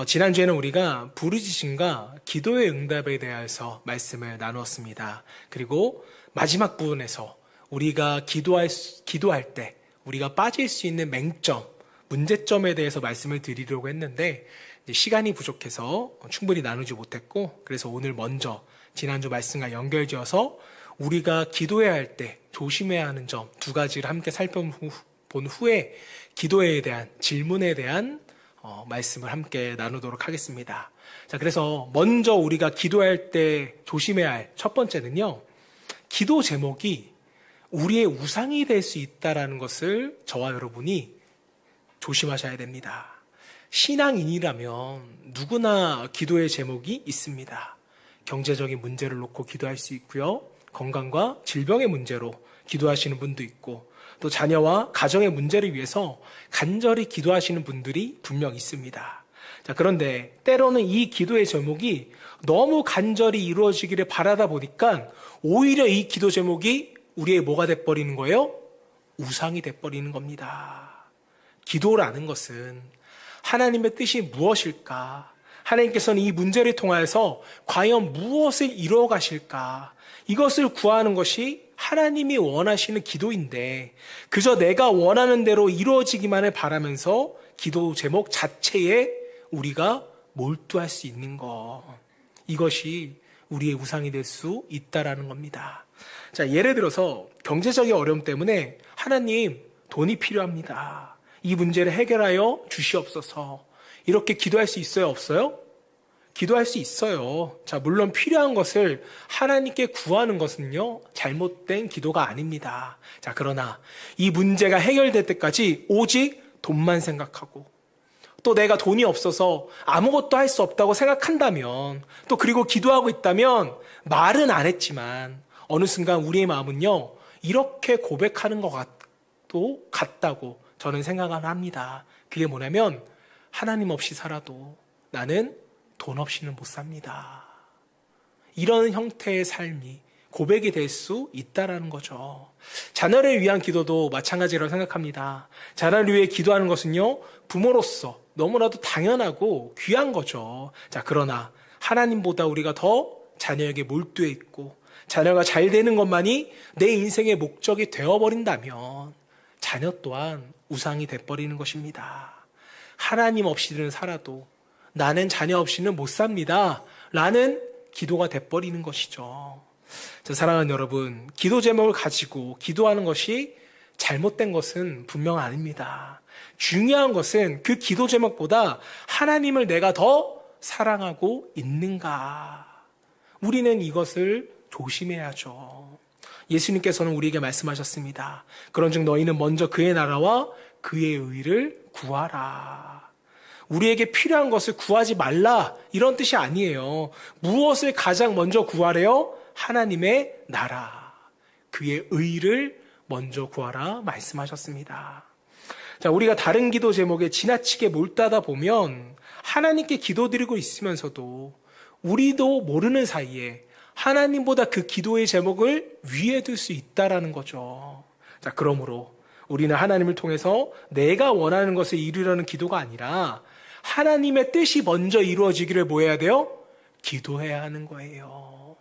지난주에는 우리가 부르짖음과 기도의 응답에 대해서 말씀을 나누었습니다. 그리고 마지막 부분에서 우리가 기도할 때 우리가 빠질 수 있는 맹점, 문제점에 대해서 말씀을 드리려고 했는데 시간이 부족해서 충분히 나누지 못했고, 그래서 오늘 먼저 지난주 말씀과 연결지어서 우리가 기도해야 할 때 조심해야 하는 점 두 가지를 함께 살펴본 후에 기도에 대한 질문에 대한 말씀을 함께 나누도록 하겠습니다. 자, 그래서 먼저 우리가 기도할 때 조심해야 할 첫 번째는요, 기도 제목이 우리의 우상이 될 수 있다는 것을 저와 여러분이 조심하셔야 됩니다. 신앙인이라면 누구나 기도의 제목이 있습니다. 경제적인 문제를 놓고 기도할 수 있고요, 건강과 질병의 문제로 기도하시는 분도 있고, 또 자녀와 가정의 문제를 위해서 간절히 기도하시는 분들이 분명 있습니다. 자, 그런데 때로는 이 기도의 제목이 너무 간절히 이루어지기를 바라다 보니까 오히려 이 기도 제목이 우리의 뭐가 돼버리는 거예요? 우상이 돼버리는 겁니다. 기도라는 것은 하나님의 뜻이 무엇일까? 하나님께서는 이 문제를 통하여서 과연 무엇을 이루어 가실까? 이것을 구하는 것이 하나님이 원하시는 기도인데, 그저 내가 원하는 대로 이루어지기만을 바라면서 기도 제목 자체에 우리가 몰두할 수 있는 것, 이것이 우리의 우상이 될 수 있다라는 겁니다. 자, 예를 들어서 경제적인 어려움 때문에 하나님, 돈이 필요합니다. 이 문제를 해결하여 주시옵소서. 이렇게 기도할 수 있어요, 없어요? 기도할 수 있어요. 자, 물론 필요한 것을 하나님께 구하는 것은요, 잘못된 기도가 아닙니다. 자, 그러나 이 문제가 해결될 때까지 오직 돈만 생각하고, 또 내가 돈이 없어서 아무것도 할 수 없다고 생각한다면, 또 그리고 기도하고 있다면 말은 안 했지만 어느 순간 우리의 마음은요, 이렇게 고백하는 것 같다고 저는 생각을 합니다. 그게 뭐냐면, 하나님 없이 살아도 나는 돈 없이는 못 삽니다. 이런 형태의 삶이 고백이 될 수 있다라는 거죠. 자녀를 위한 기도도 마찬가지라고 생각합니다. 자녀를 위해 기도하는 것은요, 부모로서 너무나도 당연하고 귀한 거죠. 자, 그러나 하나님보다 우리가 더 자녀에게 몰두해 있고 자녀가 잘 되는 것만이 내 인생의 목적이 되어버린다면 자녀 또한 우상이 돼버리는 것입니다. 하나님 없이는 살아도 나는 자녀 없이는 못 삽니다 라는 기도가 돼버리는 것이죠. 자, 사랑하는 여러분, 기도 제목을 가지고 기도하는 것이 잘못된 것은 분명 아닙니다. 중요한 것은 그 기도 제목보다 하나님을 내가 더 사랑하고 있는가, 우리는 이것을 조심해야죠. 예수님께서는 우리에게 말씀하셨습니다. 그런즉 너희는 먼저 그의 나라와 그의 의를 구하라. 우리에게 필요한 것을 구하지 말라, 이런 뜻이 아니에요. 무엇을 가장 먼저 구하래요? 하나님의 나라, 그의 의를 먼저 구하라 말씀하셨습니다. 자, 우리가 다른 기도 제목에 지나치게 몰두하다 보면 하나님께 기도드리고 있으면서도 우리도 모르는 사이에 하나님보다 그 기도의 제목을 위에 둘 수 있다라는 거죠. 자, 그러므로 우리는 하나님을 통해서 내가 원하는 것을 이루려는 기도가 아니라 하나님의 뜻이 먼저 이루어지기를 뭐 해야 돼요? 기도해야 하는 거예요.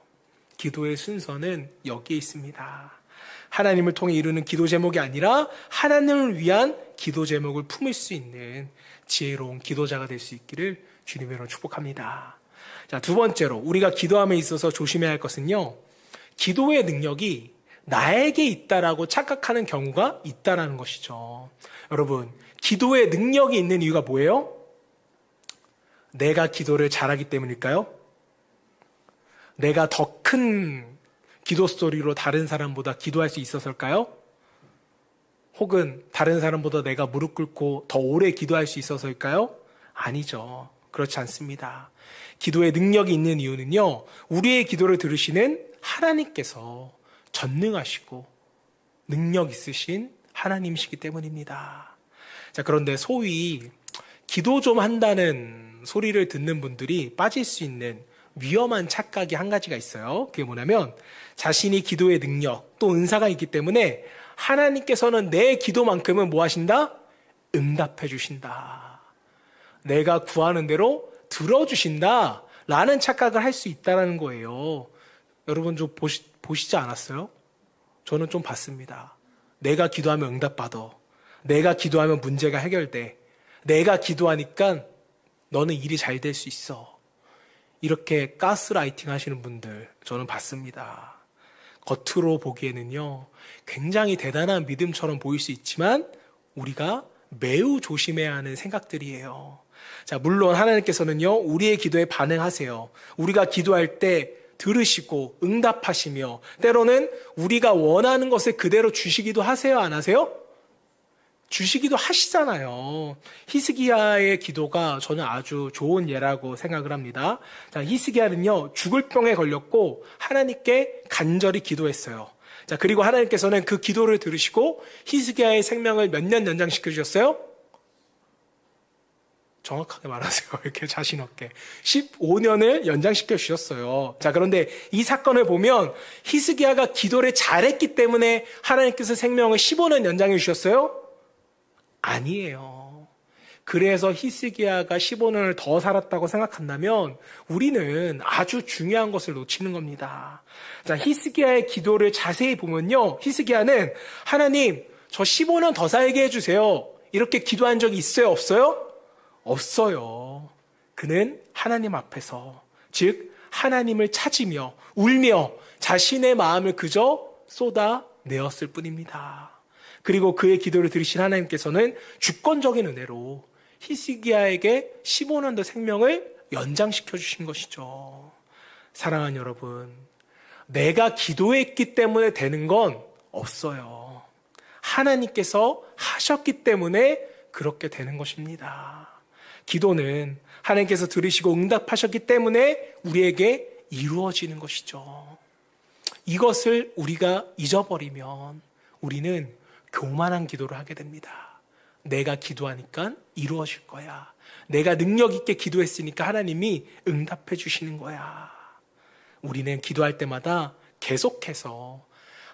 기도의 순서는 여기에 있습니다. 하나님을 통해 이루는 기도 제목이 아니라 하나님을 위한 기도 제목을 품을 수 있는 지혜로운 기도자가 될 수 있기를 주님으로 축복합니다. 자, 두 번째로 우리가 기도함에 있어서 조심해야 할 것은요, 기도의 능력이 나에게 있다라고 착각하는 경우가 있다라는 것이죠. 여러분, 기도의 능력이 있는 이유가 뭐예요? 내가 기도를 잘하기 때문일까요? 내가 더 큰 기도 스토리로 다른 사람보다 기도할 수 있어서일까요? 혹은 다른 사람보다 내가 무릎 꿇고 더 오래 기도할 수 있어서일까요? 아니죠. 그렇지 않습니다. 기도의 능력이 있는 이유는요, 우리의 기도를 들으시는 하나님께서 전능하시고 능력 있으신 하나님이시기 때문입니다. 자, 그런데 소위 기도 좀 한다는 소리를 듣는 분들이 빠질 수 있는 위험한 착각이 한 가지가 있어요. 그게 뭐냐면, 자신이 기도의 능력 또 은사가 있기 때문에 하나님께서는 내 기도만큼은 뭐 하신다? 응답해 주신다. 내가 구하는 대로 들어주신다 라는 착각을 할 수 있다는 거예요. 여러분 좀 보시지 않았어요? 저는 좀 봤습니다. 내가 기도하면 응답받아. 내가 기도하면 문제가 해결돼. 내가 기도하니까 너는 일이 잘 될 수 있어. 이렇게 가스라이팅 하시는 분들 저는 봤습니다. 겉으로 보기에는요, 굉장히 대단한 믿음처럼 보일 수 있지만 우리가 매우 조심해야 하는 생각들이에요. 자, 물론 하나님께서는요, 우리의 기도에 반응하세요. 우리가 기도할 때 들으시고 응답하시며 때로는 우리가 원하는 것을 그대로 주시기도 하세요, 안 하세요? 주시기도 하시잖아요. 히스기야의 기도가 저는 아주 좋은 예라고 생각을 합니다. 자, 히스기야는요, 죽을 병에 걸렸고 하나님께 간절히 기도했어요. 자, 그리고 하나님께서는 그 기도를 들으시고 히스기야의 생명을 몇 년 연장시켜 주셨어요? 정확하게 말하세요. 이렇게 자신 없게. 15년을 연장시켜 주셨어요. 자, 그런데 이 사건을 보면 히스기야가 기도를 잘했기 때문에 하나님께서 생명을 15년 연장해 주셨어요? 아니에요. 그래서 히스기야가 15년을 더 살았다고 생각한다면 우리는 아주 중요한 것을 놓치는 겁니다. 자, 히스기야의 기도를 자세히 보면요, 히스기야는 하나님, 저 15년 더 살게 해주세요. 이렇게 기도한 적이 있어요, 없어요? 없어요. 그는 하나님 앞에서, 즉 하나님을 찾으며 울며 자신의 마음을 그저 쏟아내었을 뿐입니다. 그리고 그의 기도를 들으신 하나님께서는 주권적인 은혜로 히스기야에게 15년 더 생명을 연장시켜 주신 것이죠. 사랑하는 여러분, 내가 기도했기 때문에 되는 건 없어요. 하나님께서 하셨기 때문에 그렇게 되는 것입니다. 기도는 하나님께서 들으시고 응답하셨기 때문에 우리에게 이루어지는 것이죠. 이것을 우리가 잊어버리면 우리는 교만한 기도를 하게 됩니다. 내가 기도하니까 이루어질 거야. 내가 능력 있게 기도했으니까 하나님이 응답해 주시는 거야. 우리는 기도할 때마다 계속해서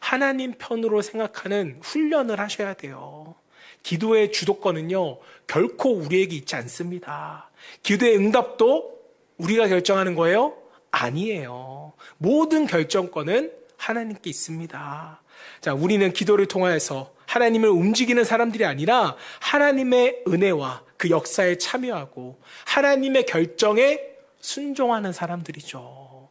하나님 편으로 생각하는 훈련을 하셔야 돼요. 기도의 주도권은요, 결코 우리에게 있지 않습니다. 기도의 응답도 우리가 결정하는 거예요? 아니에요. 모든 결정권은 하나님께 있습니다. 자, 우리는 기도를 통하여서 하나님을 움직이는 사람들이 아니라 하나님의 은혜와 그 역사에 참여하고 하나님의 결정에 순종하는 사람들이죠.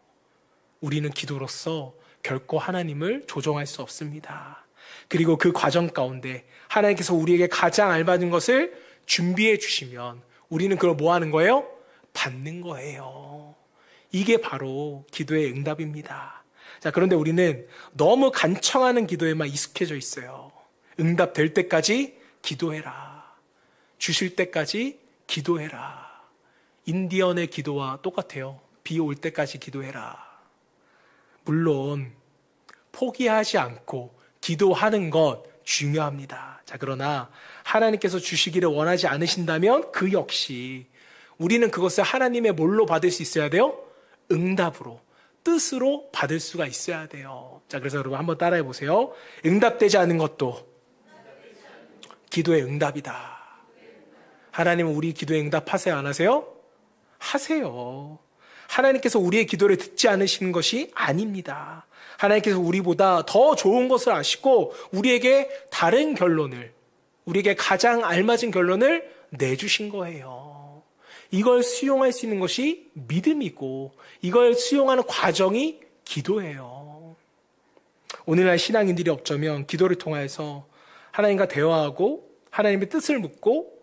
우리는 기도로서 결코 하나님을 조종할 수 없습니다. 그리고 그 과정 가운데 하나님께서 우리에게 가장 알맞은 것을 준비해 주시면 우리는 그걸 뭐 하는 거예요? 받는 거예요. 이게 바로 기도의 응답입니다. 자, 그런데 우리는 너무 간청하는 기도에만 익숙해져 있어요. 응답될 때까지 기도해라. 주실 때까지 기도해라. 인디언의 기도와 똑같아요. 비 올 때까지 기도해라. 물론 포기하지 않고 기도하는 것 중요합니다. 자, 그러나 하나님께서 주시기를 원하지 않으신다면 그 역시 우리는 그것을 하나님의 뭘로 받을 수 있어야 돼요? 응답으로, 뜻으로 받을 수가 있어야 돼요. 자, 그래서 여러분 한번 따라해 보세요. 응답되지 않은 것도 기도의 응답이다. 하나님은 우리 기도에 응답하세요, 안 하세요? 하세요. 하나님께서 우리의 기도를 듣지 않으시는 것이 아닙니다. 하나님께서 우리보다 더 좋은 것을 아시고 우리에게 다른 결론을, 우리에게 가장 알맞은 결론을 내주신 거예요. 이걸 수용할 수 있는 것이 믿음이고 이걸 수용하는 과정이 기도예요. 오늘날 신앙인들이 어쩌면 기도를 통해서 하나님과 대화하고 하나님의 뜻을 묻고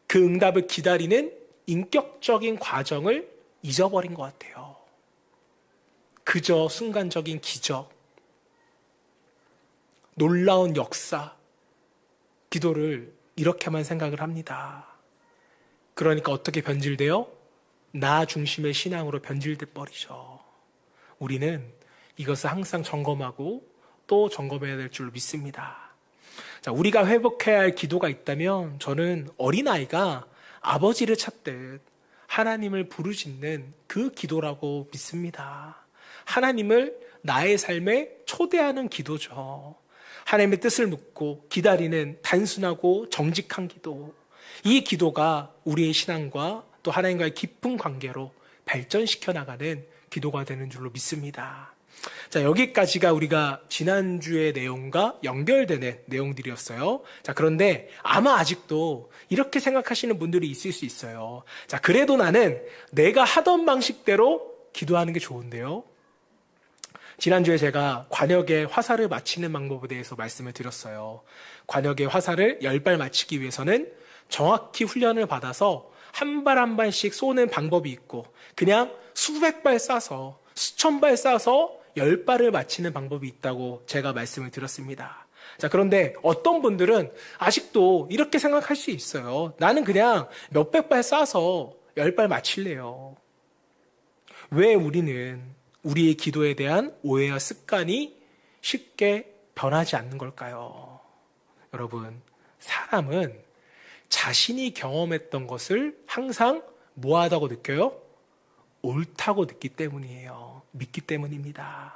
그 응답을 기다리는 인격적인 과정을 잊어버린 것 같아요. 그저 순간적인 기적, 놀라운 역사, 기도를 이렇게만 생각을 합니다. 그러니까 어떻게 변질돼요? 나 중심의 신앙으로 변질돼 버리죠. 우리는 이것을 항상 점검하고 또 점검해야 될 줄 믿습니다. 자, 우리가 회복해야 할 기도가 있다면 저는 어린아이가 아버지를 찾듯 하나님을 부르짖는 그 기도라고 믿습니다. 하나님을 나의 삶에 초대하는 기도죠. 하나님의 뜻을 묻고 기다리는 단순하고 정직한 기도. 이 기도가 우리의 신앙과 또 하나님과의 깊은 관계로 발전시켜 나가는 기도가 되는 줄로 믿습니다. 자, 여기까지가 우리가 지난주의 내용과 연결되는 내용들이었어요. 자, 그런데 아마 아직도 이렇게 생각하시는 분들이 있을 수 있어요. 자, 그래도 나는 내가 하던 방식대로 기도하는 게 좋은데요. 지난주에 제가 관역의 화살을 맞히는 방법에 대해서 말씀을 드렸어요. 관역의 화살을 10발 맞히기 위해서는 정확히 훈련을 받아서 한 발 한 발씩 쏘는 방법이 있고, 그냥 수백 발 쏴서 수천 발 쏴서 10발을 맞히는 방법이 있다고 제가 말씀을 드렸습니다. 자, 그런데 어떤 분들은 아직도 이렇게 생각할 수 있어요. 나는 그냥 몇백 발 쏴서 10발 맞힐래요. 왜 우리는 우리의 기도에 대한 오해와 습관이 쉽게 변하지 않는 걸까요? 여러분, 사람은 자신이 경험했던 것을 항상 뭐하다고 느껴요? 옳다고 느끼기 때문이에요. 믿기 때문입니다.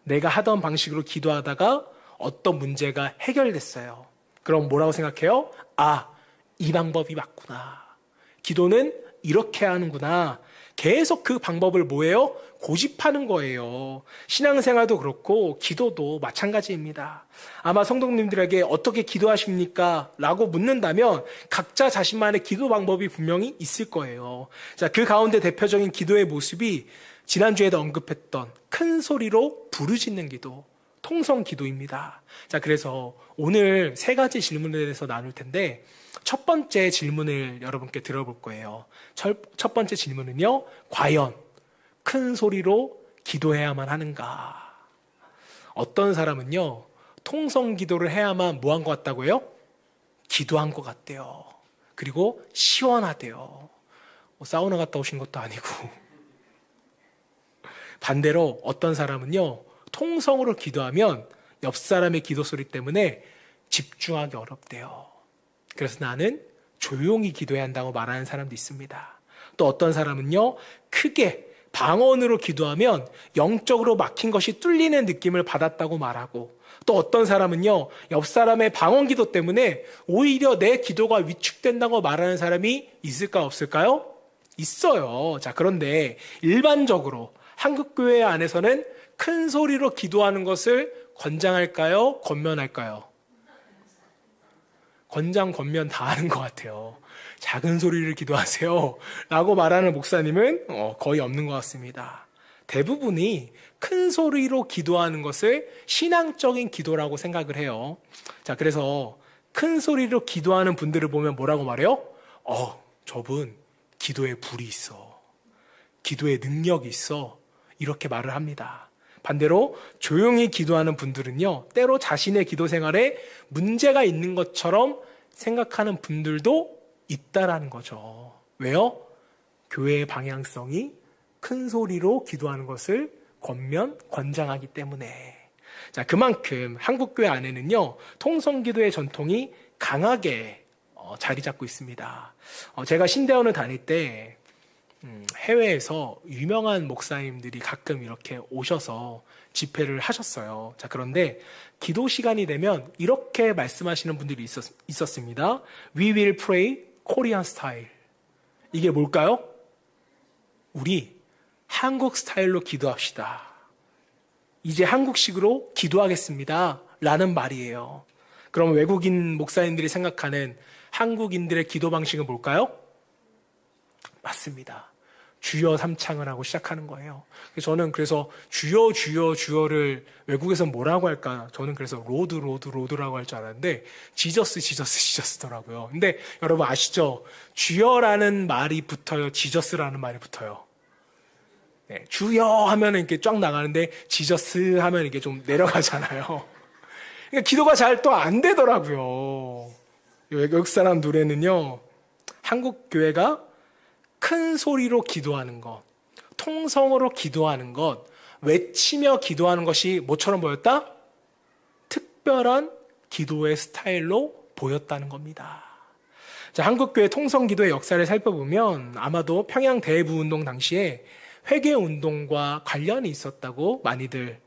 내가 하던 방식으로 기도하다가 어떤 문제가 해결됐어요. 그럼 뭐라고 생각해요? 아, 이 방법이 맞구나. 기도는 이렇게 하는구나. 계속 그 방법을 뭐예요? 고집하는 거예요. 신앙생활도 그렇고 기도도 마찬가지입니다. 아마 성도님들에게 어떻게 기도하십니까? 라고 묻는다면 각자 자신만의 기도 방법이 분명히 있을 거예요. 자, 그 가운데 대표적인 기도의 모습이 지난주에도 언급했던 큰 소리로 부르짖는 기도, 통성 기도입니다. 자, 그래서 오늘 세 가지 질문에 대해서 나눌 텐데 첫 번째 질문을 여러분께 들어볼 거예요. 첫 번째 질문은요, 과연 큰 소리로 기도해야만 하는가? 어떤 사람은요, 통성 기도를 해야만 뭐 한 것 같다고요? 기도한 것 같대요. 그리고 시원하대요. 뭐 사우나 갔다 오신 것도 아니고. 반대로 어떤 사람은요, 통성으로 기도하면 옆 사람의 기도 소리 때문에 집중하기 어렵대요. 그래서 나는 조용히 기도해야 한다고 말하는 사람도 있습니다. 또 어떤 사람은요, 크게 방언으로 기도하면 영적으로 막힌 것이 뚫리는 느낌을 받았다고 말하고, 또 어떤 사람은요, 옆 사람의 방언 기도 때문에 오히려 내 기도가 위축된다고 말하는 사람이 있을까 없을까요? 있어요. 자, 그런데 일반적으로 한국교회 안에서는 큰 소리로 기도하는 것을 권장할까요? 권면할까요? 권장, 권면 다 하는 것 같아요. 작은 소리를 기도하세요 라고 말하는 목사님은 거의 없는 것 같습니다. 대부분이 큰 소리로 기도하는 것을 신앙적인 기도라고 생각을 해요. 자, 그래서 큰 소리로 기도하는 분들을 보면 뭐라고 말해요? 저분 기도에 불이 있어. 기도에 능력이 있어. 이렇게 말을 합니다. 반대로 조용히 기도하는 분들은요, 때로 자신의 기도 생활에 문제가 있는 것처럼 생각하는 분들도 있다라는 거죠. 왜요? 교회의 방향성이 큰 소리로 기도하는 것을 권장하기 때문에. 자, 그만큼 한국교회 안에는요, 통성기도의 전통이 강하게 자리 잡고 있습니다. 제가 신대원을 다닐 때 해외에서 유명한 목사님들이 가끔 이렇게 오셔서 집회를 하셨어요. 자, 그런데 기도 시간이 되면 이렇게 말씀하시는 분들이 있었습니다. We will pray Korean style. 이게 뭘까요? 우리 한국 스타일로 기도합시다. 이제 한국식으로 기도하겠습니다. 라는 말이에요. 그럼 외국인 목사님들이 생각하는 한국인들의 기도 방식은 뭘까요? 맞습니다. 주여 삼창을 하고 시작하는 거예요. 저는 그래서 주여 주여 주여를 외국에서 뭐라고 할까? 저는 그래서 로드라고 할 줄 알았는데 지저스더라고요. 근데 여러분 아시죠? 주여라는 말이 붙어요. 지저스라는 말이 붙어요. 네, 주여 하면 이렇게 쫙 나가는데 지저스 하면 이게 좀 내려가잖아요. 그러니까 기도가 잘 또 안 되더라고요. 외국 사람 노래는요, 한국 교회가 큰 소리로 기도하는 것, 통성으로 기도하는 것, 외치며 기도하는 것이 뭐처럼 보였다? 특별한 기도의 스타일로 보였다는 겁니다. 자, 한국교회 통성기도의 역사를 살펴보면 아마도 평양 대부운동 당시에 회개운동과 관련이 있었다고 많이들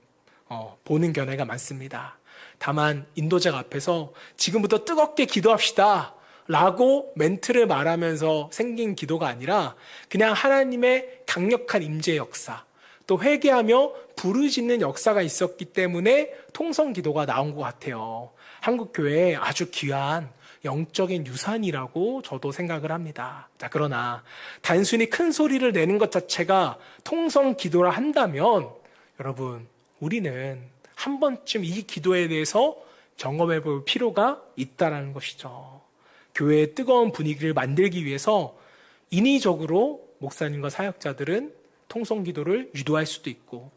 보는 견해가 많습니다. 다만 인도자가 앞에서 지금부터 뜨겁게 기도합시다. 라고 멘트를 말하면서 생긴 기도가 아니라 그냥 하나님의 강력한 임재 역사, 또 회개하며 부르짖는 역사가 있었기 때문에 통성 기도가 나온 것 같아요. 한국 교회에 아주 귀한 영적인 유산이라고 저도 생각을 합니다. 자, 그러나 단순히 큰 소리를 내는 것 자체가 통성 기도라 한다면 여러분, 우리는 한 번쯤 이 기도에 대해서 경험해 볼 필요가 있다는 것이죠. 교회의 뜨거운 분위기를 만들기 위해서 인위적으로 목사님과 사역자들은 통성 기도를 유도할 수도 있고,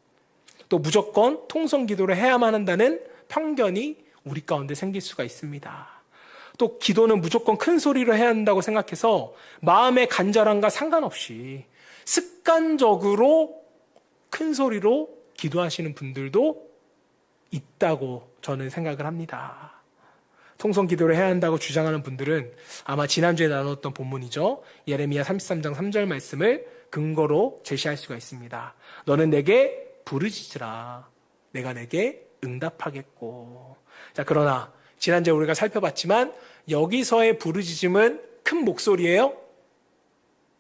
또 무조건 통성 기도를 해야만 한다는 편견이 우리 가운데 생길 수가 있습니다. 또 기도는 무조건 큰 소리로 해야 한다고 생각해서 마음의 간절함과 상관없이 습관적으로 큰 소리로 기도하시는 분들도 있다고 저는 생각을 합니다. 통성 기도를 해야 한다고 주장하는 분들은 아마 지난주에 나눴던 본문이죠. 예레미야 33장 3절 말씀을 근거로 제시할 수가 있습니다. 너는 내게 부르짖으라. 내가 내게 응답하겠고. 자, 그러나 지난주에 우리가 살펴봤지만 여기서의 부르짖음은 큰 목소리예요?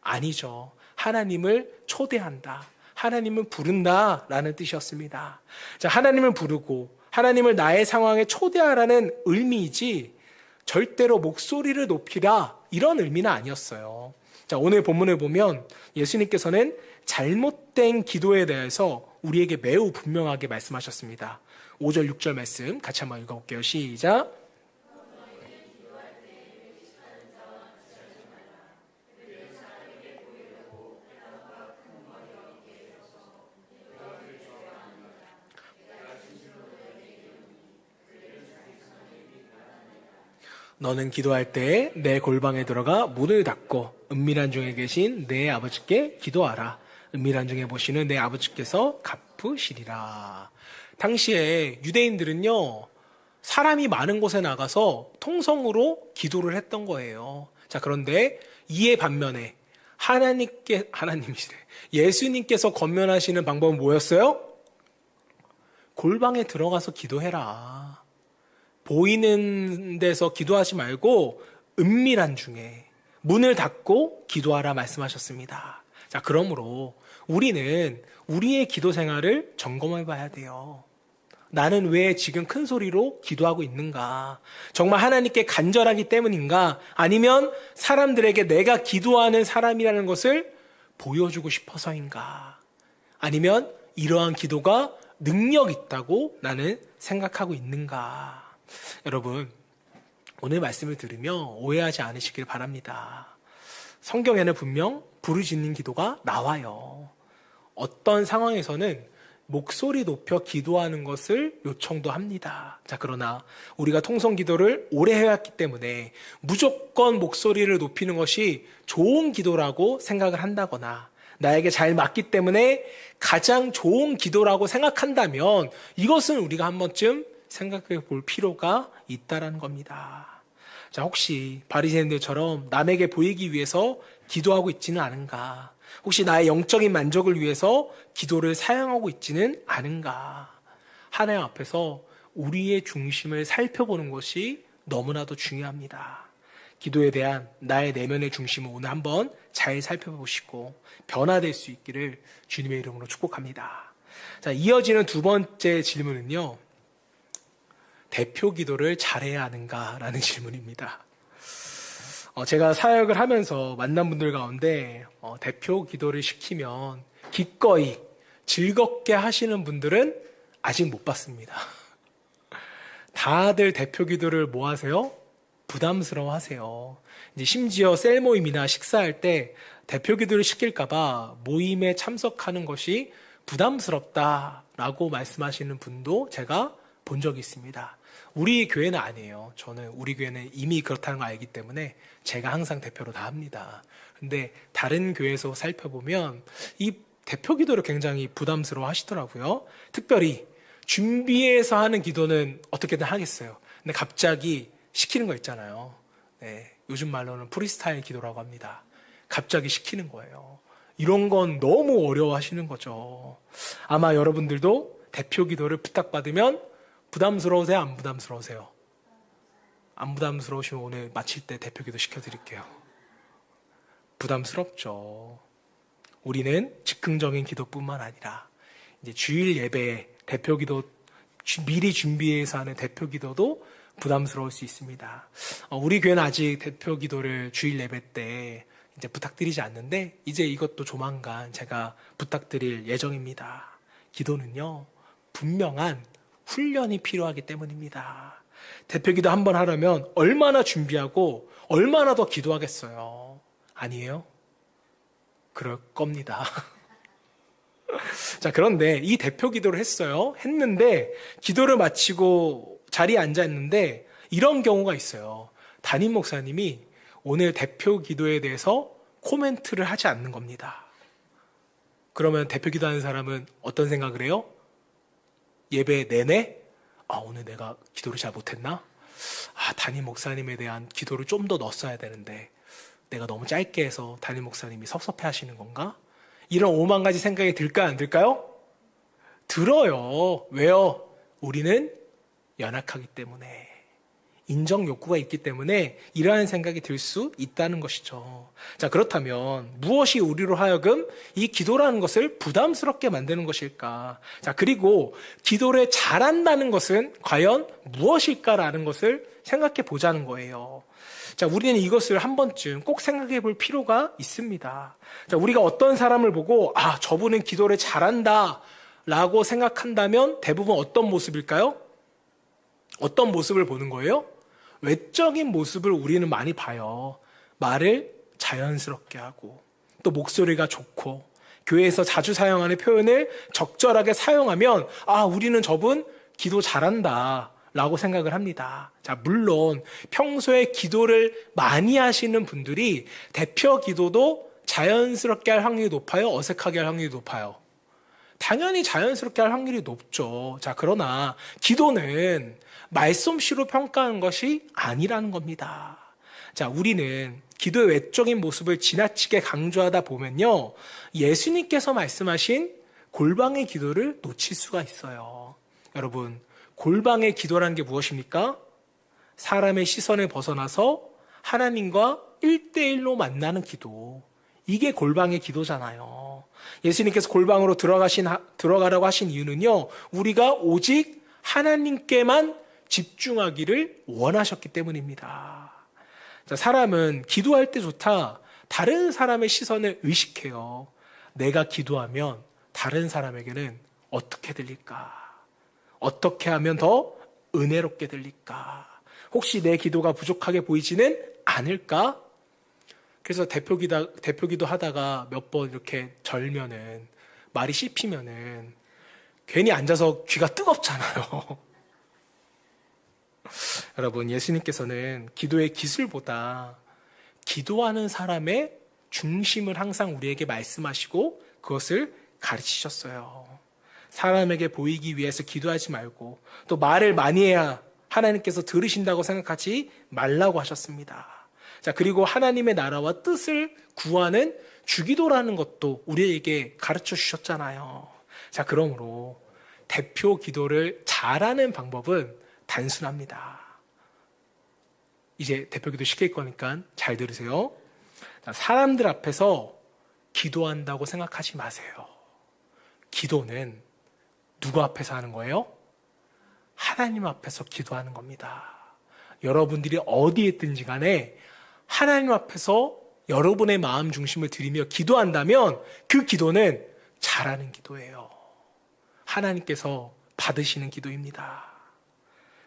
아니죠. 하나님을 초대한다. 하나님을 부른다라는 뜻이었습니다. 자, 하나님을 부르고 하나님을 나의 상황에 초대하라는 의미이지 절대로 목소리를 높이라 이런 의미는 아니었어요. 자, 오늘 본문을 보면 예수님께서는 잘못된 기도에 대해서 우리에게 매우 분명하게 말씀하셨습니다. 5절, 6절 말씀 같이 한번 읽어볼게요. 시작. 너는 기도할 때 내 골방에 들어가 문을 닫고 은밀한 중에 계신 내 아버지께 기도하라. 은밀한 중에 보시는 내 아버지께서 갚으시리라. 당시에 유대인들은요, 사람이 많은 곳에 나가서 통성으로 기도를 했던 거예요. 자, 그런데 이에 반면에 예수님께서 권면하시는 방법은 뭐였어요? 골방에 들어가서 기도해라. 보이는 데서 기도하지 말고 은밀한 중에 문을 닫고 기도하라 말씀하셨습니다. 자, 그러므로 우리는 우리의 기도 생활을 점검해 봐야 돼요. 나는 왜 지금 큰 소리로 기도하고 있는가? 정말 하나님께 간절하기 때문인가? 아니면 사람들에게 내가 기도하는 사람이라는 것을 보여주고 싶어서인가? 아니면 이러한 기도가 능력 있다고 나는 생각하고 있는가? 여러분, 오늘 말씀을 들으며 오해하지 않으시길 바랍니다. 성경에는 분명 부르짖는 기도가 나와요. 어떤 상황에서는 목소리 높여 기도하는 것을 요청도 합니다. 자, 그러나 우리가 통성 기도를 오래 해왔기 때문에 무조건 목소리를 높이는 것이 좋은 기도라고 생각을 한다거나 나에게 잘 맞기 때문에 가장 좋은 기도라고 생각한다면 이것은 우리가 한 번쯤 생각해 볼 필요가 있다라는 겁니다. 자, 혹시 바리새인들처럼 남에게 보이기 위해서 기도하고 있지는 않은가? 혹시 나의 영적인 만족을 위해서 기도를 사용하고 있지는 않은가? 하나님 앞에서 우리의 중심을 살펴보는 것이 너무나도 중요합니다. 기도에 대한 나의 내면의 중심을 오늘 한번 잘 살펴보시고 변화될 수 있기를 주님의 이름으로 축복합니다. 자, 이어지는 두 번째 질문은요, 대표 기도를 잘해야 하는가라는 질문입니다. 제가 사역을 하면서 만난 분들 가운데 대표 기도를 시키면 기꺼이 즐겁게 하시는 분들은 아직 못 봤습니다. 다들 대표 기도를 뭐 하세요? 부담스러워 하세요. 이제 심지어 셀 모임이나 식사할 때 대표 기도를 시킬까봐 모임에 참석하는 것이 부담스럽다라고 말씀하시는 분도 제가 본 적이 있습니다. 우리 교회는 아니에요. 저는 우리 교회는 이미 그렇다는 걸 알기 때문에 제가 항상 대표로 다 합니다. 근데 다른 교회에서 살펴보면 이 대표 기도를 굉장히 부담스러워 하시더라고요. 특별히 준비해서 하는 기도는 어떻게든 하겠어요. 근데 갑자기 시키는 거 있잖아요. 네, 요즘 말로는 프리스타일 기도라고 합니다. 갑자기 시키는 거예요. 이런 건 너무 어려워하시는 거죠. 아마 여러분들도 대표 기도를 부탁받으면 부담스러우세요? 안 부담스러우세요? 안 부담스러우시면 오늘 마칠 때 대표기도 시켜드릴게요. 부담스럽죠. 우리는 즉흥적인 기도뿐만 아니라 이제 주일 예배에 대표기도 미리 준비해서 하는 대표기도도 부담스러울 수 있습니다. 우리 교회는 아직 대표기도를 주일 예배 때 이제 부탁드리지 않는데 이제 이것도 조만간 제가 부탁드릴 예정입니다. 기도는요, 분명한 훈련이 필요하기 때문입니다. 대표기도 한번 하려면 얼마나 준비하고 얼마나 더 기도하겠어요? 아니에요? 그럴 겁니다. 자, 그런데 이 대표기도를 했는데 기도를 마치고 자리에 앉았는데 이런 경우가 있어요. 담임 목사님이 오늘 대표기도에 대해서 코멘트를 하지 않는 겁니다. 그러면 대표기도 하는 사람은 어떤 생각을 해요? 예배 내내 오늘 내가 기도를 잘 못했나? 담임 목사님에 대한 기도를 좀 더 넣었어야 되는데 내가 너무 짧게 해서 담임 목사님이 섭섭해 하시는 건가? 이런 5만 가지 생각이 들까요? 안 들까요? 들어요. 왜요? 우리는 연약하기 때문에, 인정 욕구가 있기 때문에 이러한 생각이 들 수 있다는 것이죠. 자, 그렇다면 무엇이 우리로 하여금 이 기도라는 것을 부담스럽게 만드는 것일까? 자, 그리고 기도를 잘한다는 것은 과연 무엇일까라는 것을 생각해 보자는 거예요. 자, 우리는 이것을 한 번쯤 꼭 생각해 볼 필요가 있습니다. 자, 우리가 어떤 사람을 보고 저분은 기도를 잘한다 라고 생각한다면 대부분 어떤 모습일까요? 어떤 모습을 보는 거예요? 외적인 모습을 우리는 많이 봐요. 말을 자연스럽게 하고 또 목소리가 좋고 교회에서 자주 사용하는 표현을 적절하게 사용하면 우리는 저분 기도 잘한다 라고 생각을 합니다. 자, 물론 평소에 기도를 많이 하시는 분들이 대표 기도도 자연스럽게 할 확률이 높아요? 어색하게 할 확률이 높아요? 당연히 자연스럽게 할 확률이 높죠. 자, 그러나 기도는 말솜씨로 평가하는 것이 아니라는 겁니다. 자, 우리는 기도의 외적인 모습을 지나치게 강조하다 보면요, 예수님께서 말씀하신 골방의 기도를 놓칠 수가 있어요. 여러분, 골방의 기도라는 게 무엇입니까? 사람의 시선을 벗어나서 하나님과 1대1로 만나는 기도. 이게 골방의 기도잖아요. 예수님께서 골방으로 들어가라고 하신 이유는요, 우리가 오직 하나님께만 집중하기를 원하셨기 때문입니다. 자, 사람은 기도할 때 좋다. 다른 사람의 시선을 의식해요. 내가 기도하면 다른 사람에게는 어떻게 들릴까? 어떻게 하면 더 은혜롭게 들릴까? 혹시 내 기도가 부족하게 보이지는 않을까? 그래서 대표기도 하다가 몇 번 이렇게 절면은, 말이 씹히면은 괜히 앉아서 귀가 뜨겁잖아요. 여러분, 예수님께서는 기도의 기술보다 기도하는 사람의 중심을 항상 우리에게 말씀하시고 그것을 가르치셨어요. 사람에게 보이기 위해서 기도하지 말고 또 말을 많이 해야 하나님께서 들으신다고 생각하지 말라고 하셨습니다. 자, 그리고 하나님의 나라와 뜻을 구하는 주기도라는 것도 우리에게 가르쳐 주셨잖아요. 자, 그러므로 대표 기도를 잘하는 방법은 단순합니다. 이제 대표 기도 시킬 거니까 잘 들으세요. 자, 사람들 앞에서 기도한다고 생각하지 마세요. 기도는 누구 앞에서 하는 거예요? 하나님 앞에서 기도하는 겁니다. 여러분들이 어디에 있든지 간에 하나님 앞에서 여러분의 마음 중심을 들이며 기도한다면 그 기도는 잘하는 기도예요. 하나님께서 받으시는 기도입니다.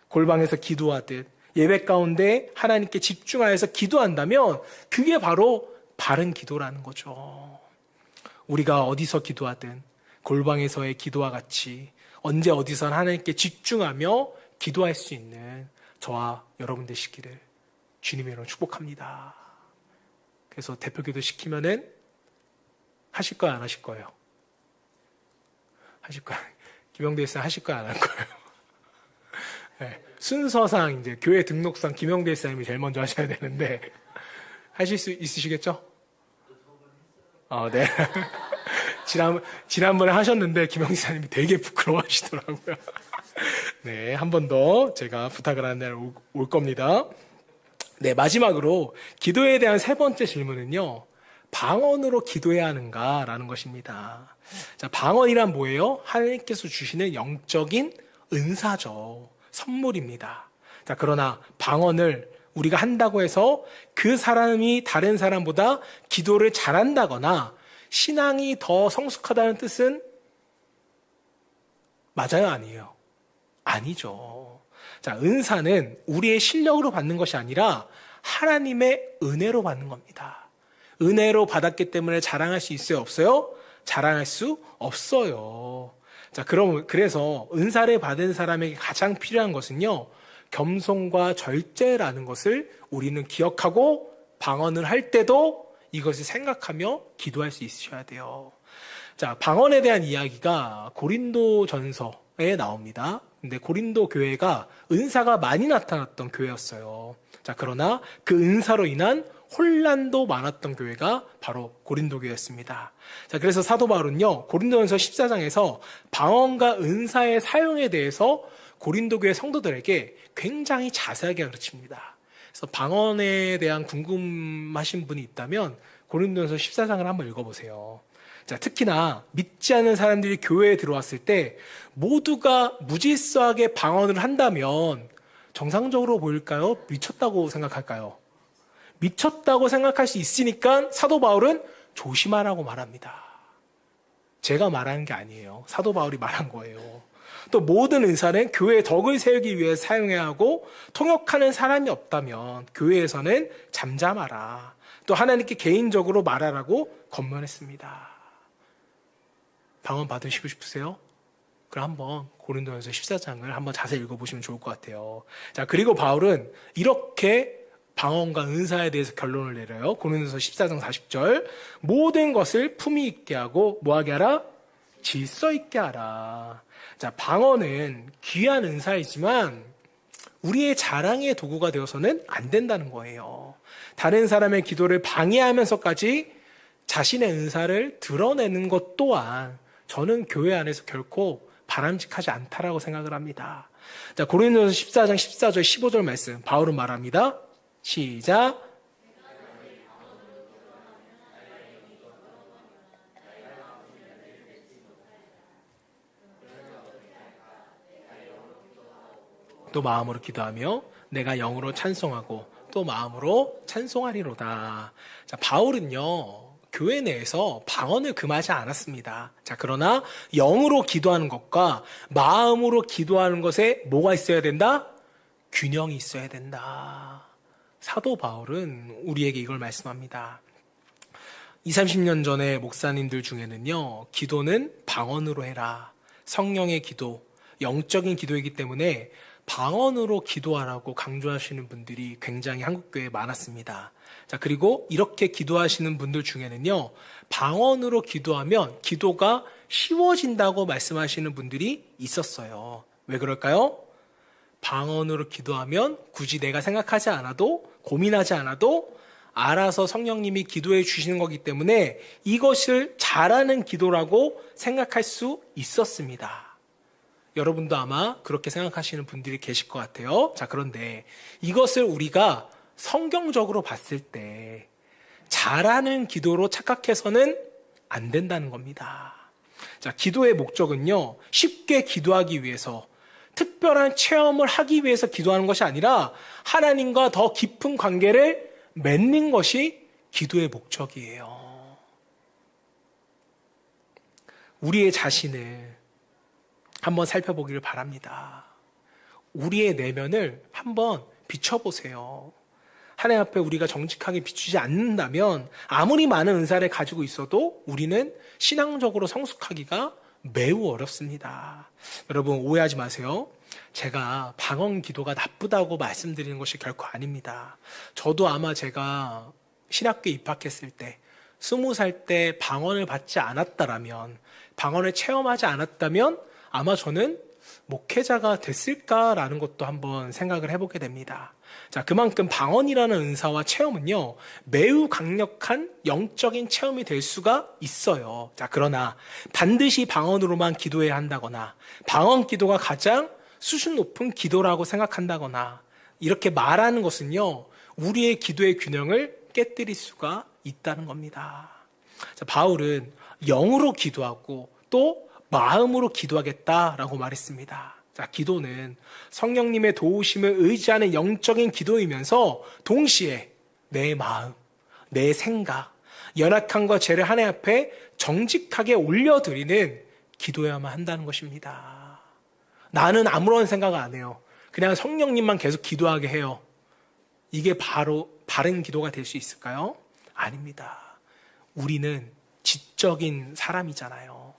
골방에서 기도하듯 예배 가운데 하나님께 집중하여서 기도한다면 그게 바로 바른 기도라는 거죠. 우리가 어디서 기도하든 골방에서의 기도와 같이 언제 어디선 하나님께 집중하며 기도할 수 있는 저와 여러분 되시기를 주님의 이름으로 축복합니다. 그래서 대표기도 시키면은 하실 거예요, 안 하실 거예요? 하실 거예요. 김영대 일사 하실 거예요, 안 할 거예요? 네, 순서상 이제 교회 등록상 김영대 일사님이 제일 먼저 하셔야 되는데 하실 수 있으시겠죠? 네. 지난번에 하셨는데 김영대 일사님이 되게 부끄러워하시더라고요. 네, 한 번 더 제가 부탁을 하는 날 올 겁니다. 네, 마지막으로 기도에 대한 세 번째 질문은요. 방언으로 기도해야 하는가라는 것입니다. 자, 방언이란 뭐예요? 하나님께서 주시는 영적인 은사죠. 선물입니다. 자, 그러나 방언을 우리가 한다고 해서 그 사람이 다른 사람보다 기도를 잘한다거나 신앙이 더 성숙하다는 뜻은 맞아요, 아니에요? 아니죠. 자, 은사는 우리의 실력으로 받는 것이 아니라 하나님의 은혜로 받는 겁니다. 은혜로 받았기 때문에 자랑할 수 있어요, 없어요? 자랑할 수 없어요. 자, 그래서 은사를 받은 사람에게 가장 필요한 것은요, 겸손과 절제라는 것을 우리는 기억하고 방언을 할 때도 이것을 생각하며 기도할 수 있으셔야 돼요. 자, 방언에 대한 이야기가 고린도전서에 나옵니다. 근데 고린도 교회가 은사가 많이 나타났던 교회였어요. 자, 그러나 그 은사로 인한 혼란도 많았던 교회가 바로 고린도 교회였습니다. 자, 그래서 사도 바울은요, 고린도전서 14장에서 방언과 은사의 사용에 대해서 고린도 교회 성도들에게 굉장히 자세하게 가르칩니다. 그래서 방언에 대한 궁금하신 분이 있다면 고린도전서 14장을 한번 읽어보세요. 자, 특히나 믿지 않는 사람들이 교회에 들어왔을 때 모두가 무질서하게 방언을 한다면 정상적으로 보일까요? 미쳤다고 생각할까요? 미쳤다고 생각할 수 있으니까 사도 바울은 조심하라고 말합니다. 제가 말하는 게 아니에요. 사도 바울이 말한 거예요. 또 모든 은사는 교회의 덕을 세우기 위해 사용해야 하고 통역하는 사람이 없다면 교회에서는 잠잠하라. 또 하나님께 개인적으로 말하라고 권면했습니다. 방언 받으시고 싶으세요? 그럼 한번 고린도전서 14장을 한번 자세히 읽어보시면 좋을 것 같아요. 자, 그리고 바울은 이렇게 방언과 은사에 대해서 결론을 내려요. 고린도전서 14장 40절. 모든 것을 품위 있게 하고 뭐하게 하라? 질서 있게 하라. 자, 방언은 귀한 은사이지만 우리의 자랑의 도구가 되어서는 안 된다는 거예요. 다른 사람의 기도를 방해하면서까지 자신의 은사를 드러내는 것 또한 저는 교회 안에서 결코 바람직하지 않다라고 생각을 합니다. 자, 고린도전서 14장 14절 15절 말씀 바울은 말합니다. 시작. 또 마음으로 기도하며 내가 영으로 찬송하고 또 마음으로 찬송하리로다. 자, 바울은요, 교회 내에서 방언을 금하지 않았습니다. 자, 그러나 영으로 기도하는 것과 마음으로 기도하는 것에 뭐가 있어야 된다? 균형이 있어야 된다. 사도 바울은 우리에게 이걸 말씀합니다. 20, 30년 전에 목사님들 중에는요, 기도는 방언으로 해라. 성령의 기도, 영적인 기도이기 때문에 방언으로 기도하라고 강조하시는 분들이 굉장히 한국교회에 많았습니다. 자, 그리고 이렇게 기도하시는 분들 중에는요, 방언으로 기도하면 기도가 쉬워진다고 말씀하시는 분들이 있었어요. 왜 그럴까요? 방언으로 기도하면 굳이 내가 생각하지 않아도, 고민하지 않아도 알아서 성령님이 기도해 주시는 거기 때문에 이것을 잘하는 기도라고 생각할 수 있었습니다. 여러분도 아마 그렇게 생각하시는 분들이 계실 것 같아요. 자, 그런데 이것을 우리가 성경적으로 봤을 때 잘하는 기도로 착각해서는 안 된다는 겁니다. 자, 기도의 목적은요, 쉽게 기도하기 위해서, 특별한 체험을 하기 위해서 기도하는 것이 아니라 하나님과 더 깊은 관계를 맺는 것이 기도의 목적이에요. 우리의 자신을 한번 살펴보기를 바랍니다. 우리의 내면을 한번 비춰보세요. 하나님 앞에 우리가 정직하게 비추지 않는다면 아무리 많은 은사를 가지고 있어도 우리는 신앙적으로 성숙하기가 매우 어렵습니다. 여러분 오해하지 마세요. 제가 방언 기도가 나쁘다고 말씀드리는 것이 결코 아닙니다. 저도 아마 제가 신학교에 입학했을 때 20살 때 방언을 받지 않았다라면, 방언을 체험하지 않았다면 아마 저는 목회자가 됐을까라는 것도 한번 생각을 해보게 됩니다. 자, 그만큼 방언이라는 은사와 체험은요, 매우 강력한 영적인 체험이 될 수가 있어요. 자, 그러나 반드시 방언으로만 기도해야 한다거나 방언 기도가 가장 수준 높은 기도라고 생각한다거나 이렇게 말하는 것은요, 우리의 기도의 균형을 깨뜨릴 수가 있다는 겁니다. 자, 바울은 영으로 기도하고 또 마음으로 기도하겠다라고 말했습니다. 자, 기도는 성령님의 도우심을 의지하는 영적인 기도이면서 동시에 내 마음, 내 생각, 연약함과 죄를 하나님 앞에 정직하게 올려드리는 기도여야만 한다는 것입니다. 나는 아무런 생각 안 해요. 그냥 성령님만 계속 기도하게 해요. 이게 바로 바른 기도가 될 수 있을까요? 아닙니다. 우리는 지적인 사람이잖아요.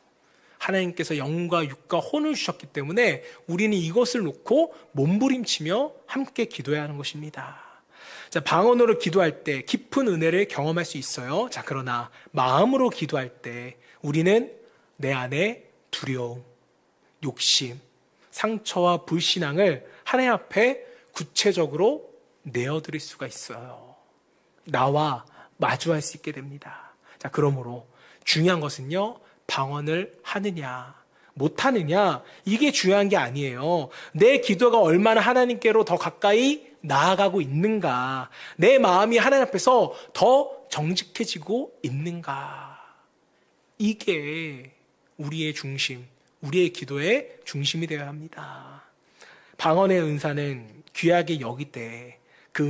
하나님께서 영과 육과 혼을 주셨기 때문에 우리는 이것을 놓고 몸부림치며 함께 기도해야 하는 것입니다. 자, 방언으로 기도할 때 깊은 은혜를 경험할 수 있어요. 자, 그러나 마음으로 기도할 때 우리는 내 안에 두려움, 욕심, 상처와 불신앙을 하나님 앞에 구체적으로 내어드릴 수가 있어요. 나와 마주할 수 있게 됩니다. 자, 그러므로 중요한 것은요, 방언을 하느냐 못하느냐 이게 중요한 게 아니에요. 내 기도가 얼마나 하나님께로 더 가까이 나아가고 있는가, 내 마음이 하나님 앞에서 더 정직해지고 있는가, 이게 우리의 중심, 우리의 기도의 중심이 되어야 합니다. 방언의 은사는 귀하게 여기되 그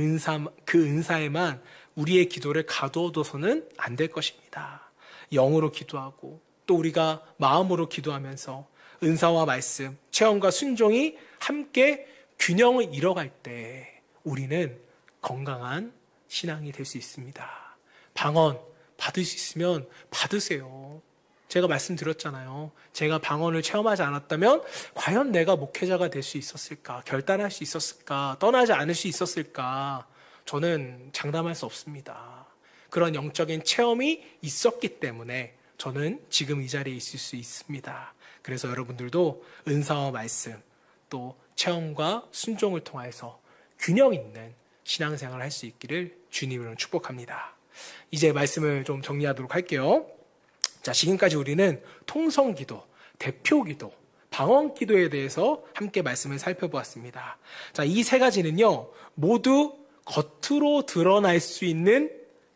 은사에만 우리의 기도를 가두어둬서는 안 될 것입니다. 영으로 기도하고 또 우리가 마음으로 기도하면서 은사와 말씀, 체험과 순종이 함께 균형을 이뤄갈 때 우리는 건강한 신앙이 될 수 있습니다. 방언 받을 수 있으면 받으세요. 제가 말씀드렸잖아요. 제가 방언을 체험하지 않았다면 과연 내가 목회자가 될 수 있었을까? 결단할 수 있었을까? 떠나지 않을 수 있었을까? 저는 장담할 수 없습니다. 그런 영적인 체험이 있었기 때문에 저는 지금 이 자리에 있을 수 있습니다. 그래서 여러분들도 은사와 말씀, 또 체험과 순종을 통해서 균형 있는 신앙생활을 할 수 있기를 주님으로 축복합니다. 이제 말씀을 좀 정리하도록 할게요. 자, 지금까지 우리는 통성기도, 대표기도, 방언기도에 대해서 함께 말씀을 살펴보았습니다. 자, 이 세 가지는요, 모두 겉으로 드러날 수 있는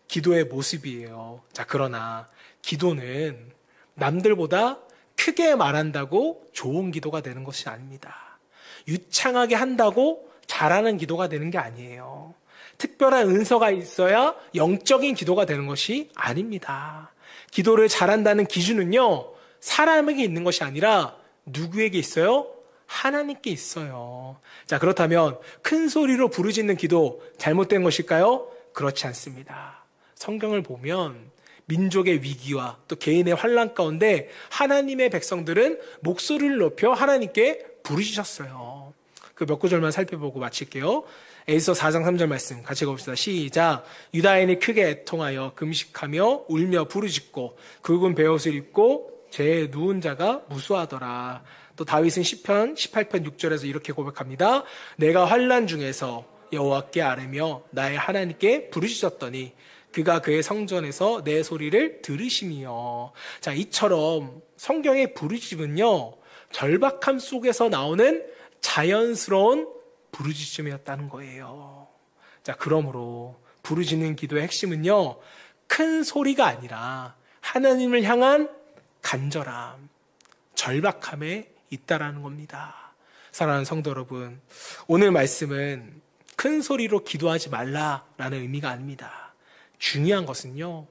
기도의 모습이에요. 자, 그러나 기도는 남들보다 크게 말한다고 좋은 기도가 되는 것이 아닙니다. 유창하게 한다고 잘하는 기도가 되는 게 아니에요. 특별한 은서가 있어야 영적인 기도가 되는 것이 아닙니다. 기도를 잘한다는 기준은요, 사람에게 있는 것이 아니라 누구에게 있어요? 하나님께 있어요. 자, 그렇다면 큰 소리로 부르짖는 기도 잘못된 것일까요? 그렇지 않습니다. 성경을 보면 민족의 위기와 또 개인의 환난 가운데 하나님의 백성들은 목소리를 높여 하나님께 부르짖었어요. 그 몇 구절만 살펴보고 마칠게요. 에스더 4장 3절 말씀 같이 읽어봅시다. 시작. 유다인이 크게 애통하여 금식하며 울며 부르짖고 굵은 베옷을 입고 죄에 누운 자가 무수하더라. 또 다윗은 시편 18편 6절에서 이렇게 고백합니다. 내가 환난 중에서 여호와께 아뢰며 나의 하나님께 부르짖었더니 그가 그의 성전에서 내 소리를 들으시며. 자, 이처럼 성경의 부르짖음은요, 절박함 속에서 나오는 자연스러운 부르짖음이었다는 거예요. 자, 그러므로 부르짖는 기도의 핵심은요, 큰 소리가 아니라 하나님을 향한 간절함, 절박함에 있다라는 겁니다. 사랑하는 성도 여러분, 오늘 말씀은 큰 소리로 기도하지 말라라는 의미가 아닙니다. 중요한 것은요,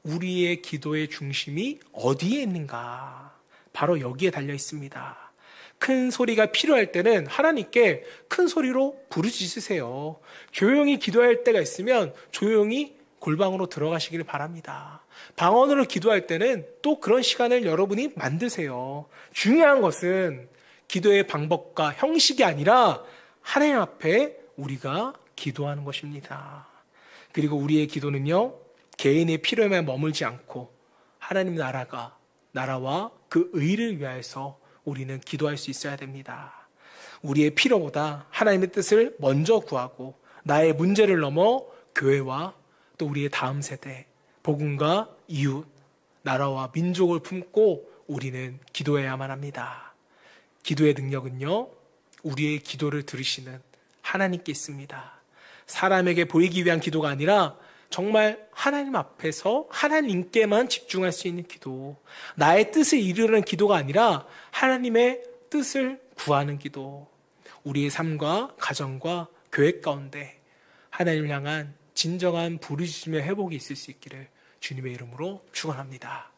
우리의 기도의 중심이 어디에 있는가, 바로 여기에 달려 있습니다. 큰 소리가 필요할 때는 하나님께 큰 소리로 부르짖으세요. 조용히 기도할 때가 있으면 조용히 골방으로 들어가시기를 바랍니다. 방언으로 기도할 때는 또 그런 시간을 여러분이 만드세요. 중요한 것은 기도의 방법과 형식이 아니라 하나님 앞에 우리가 기도하는 것입니다. 그리고 우리의 기도는요, 개인의 필요에만 머물지 않고 하나님 나라와 그 의를 위하여서 우리는 기도할 수 있어야 됩니다. 우리의 필요보다 하나님의 뜻을 먼저 구하고 나의 문제를 넘어 교회와 또 우리의 다음 세대, 복음과 이웃, 나라와 민족을 품고 우리는 기도해야만 합니다. 기도의 능력은요, 우리의 기도를 들으시는 하나님께 있습니다. 사람에게 보이기 위한 기도가 아니라 정말 하나님 앞에서 하나님께만 집중할 수 있는 기도, 나의 뜻을 이루는 기도가 아니라 하나님의 뜻을 구하는 기도, 우리의 삶과 가정과 교회 가운데 하나님을 향한 진정한 부르짖음의 회복이 있을 수 있기를 주님의 이름으로 축원합니다.